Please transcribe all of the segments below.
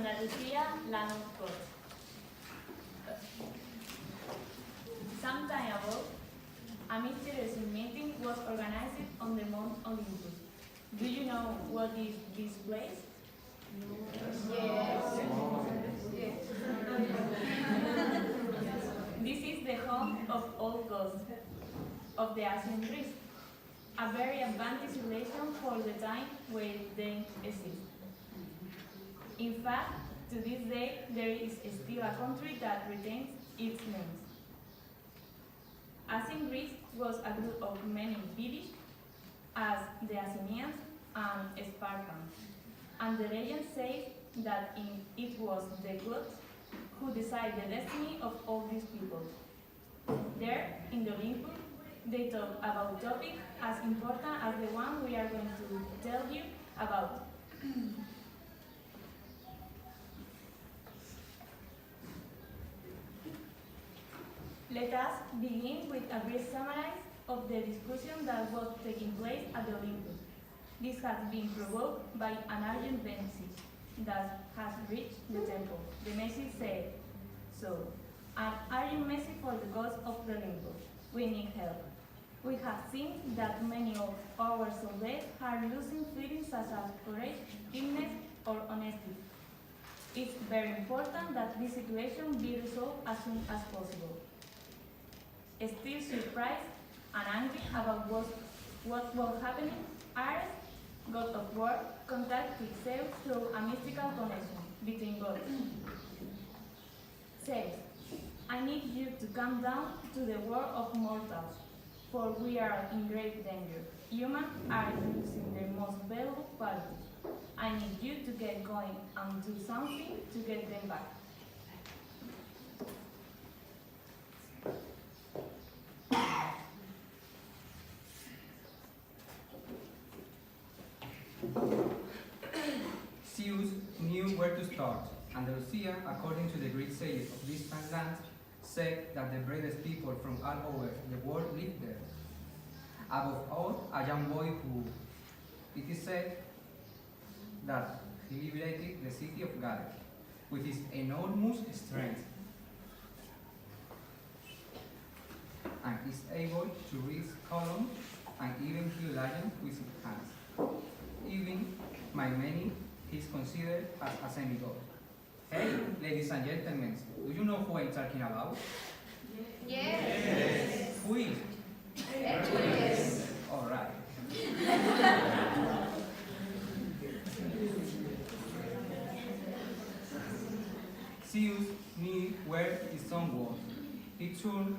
Andalusia, land of gods. Some time ago, a mysterious meeting was organized on the Mount Olympus. Do you know what is this place? Yes. This is the home of all gods of the ancient Greece, a very advanced civilization for the time where they exist. In fact, to this day, there is still a country that retains its names. Ancient Greece was a group of many villages, as the Athenians and Spartans, and the legend says that it was the gods who decide the destiny of all these people. There, in the Olympus, they talk about topics as important as the one we are going to tell you about. Let us begin with a brief summary of the discussion that was taking place at the Olympus. This has been provoked by an urgent message that has reached the temple. The message said, "So, an urgent message for the gods of the Olympus. We need help. We have seen that many of our soldiers are losing feelings such as courage, kindness, or honesty. It's very important that this situation be resolved as soon as possible." Still surprised and angry about what was happening, Ares, god of war, contacted Zeus through a mystical connection between gods. Says, "I need you to come down to the world of mortals, for we are in great danger. Humans are losing their most valuable qualities. I need you to get going and do something to get them back." Zeus knew where to start. Andalusia, according to the Greek sages of distant lands, said that the bravest people from all over the world lived there. Above all, a young boy who, it is said, that he liberated the city of Gades with his enormous strength and is able to raise columns and even kill lions with his hands. Even by many, he is considered as a semi-god. Hey, ladies and gentlemen, do you know who I'm talking about? Yes. Who is? Yes. All right. Zeus knew where his son was. He turned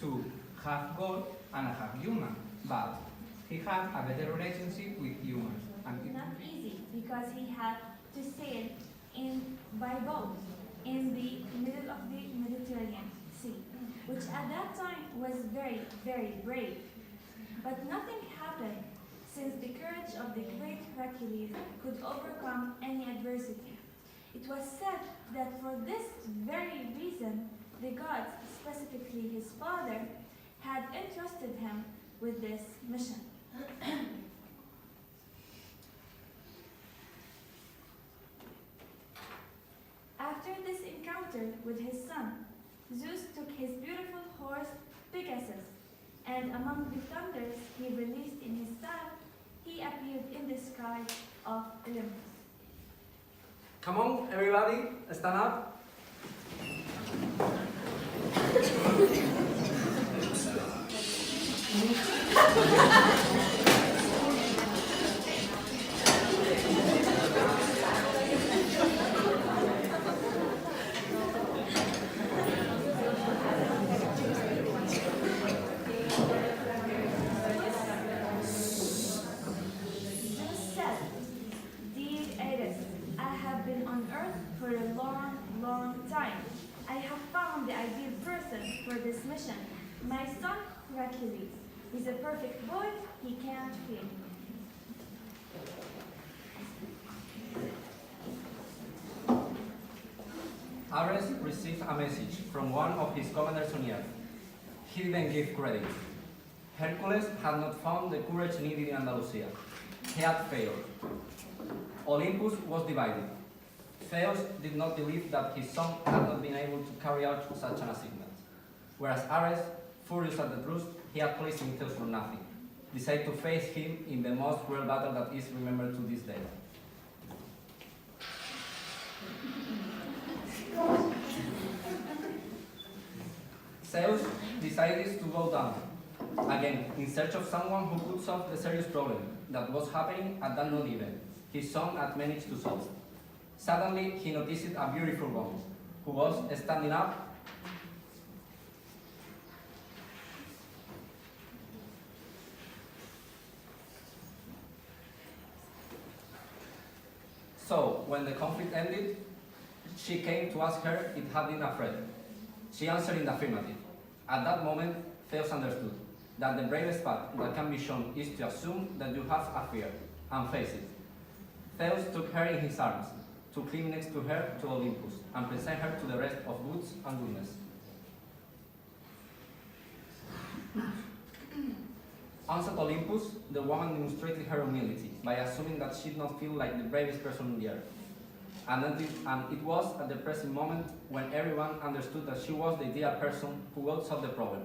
to half god and half human, but he had a better relationship with humans. And Not easy, because he had to sail by boat in the middle of the Mediterranean Sea, which at that time was very, very brave. But nothing happened, since the courage of the great Hercules could overcome any adversity. It was said that for this very reason, the gods, specifically his father, had entrusted him with this mission. After this encounter with his son, Zeus took his beautiful horse Pegasus, and among the thunders he released in his staff, he appeared in the sky of Olympus. Come on, everybody, stand up. Zeus said, "Dear Ares, I have been on Earth for a long, long time. I have found the ideal person for this mission. My son, Hercules. He's a perfect boy, he can't fail." Ares received a message from one of his commanders on Earth. He didn't give credit. Hercules had not found the courage needed in Andalusia. He had failed. Olympus was divided. Theos did not believe that his son had not been able to carry out such an assignment, whereas Ares, furious at the truth he had placed in Theos for nothing, decided to face him in the most cruel battle that is remembered to this day. Zeus decided to go down, again in search of someone who could solve the serious problem that was happening at that known event his son had managed to solve. Suddenly, he noticed a beautiful woman who was standing up So, when the conflict ended, she came to ask her if had been afraid. She answered in the affirmative. At that moment, Theos understood that the bravest path that can be shown is to assume that you have a fear and face it. Theos took her in his arms to climb next to her to Olympus and present her to the rest of goods and goodness. Once at Olympus, the woman demonstrated her humility by assuming that she did not feel like the bravest person on the earth. And it was at the present moment when everyone understood that she was the ideal person who would solve the problem.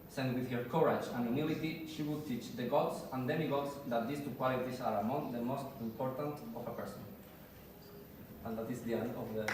Since with her courage and humility, she would teach the gods and demigods that these two qualities are among the most important of a person. And that is the end of the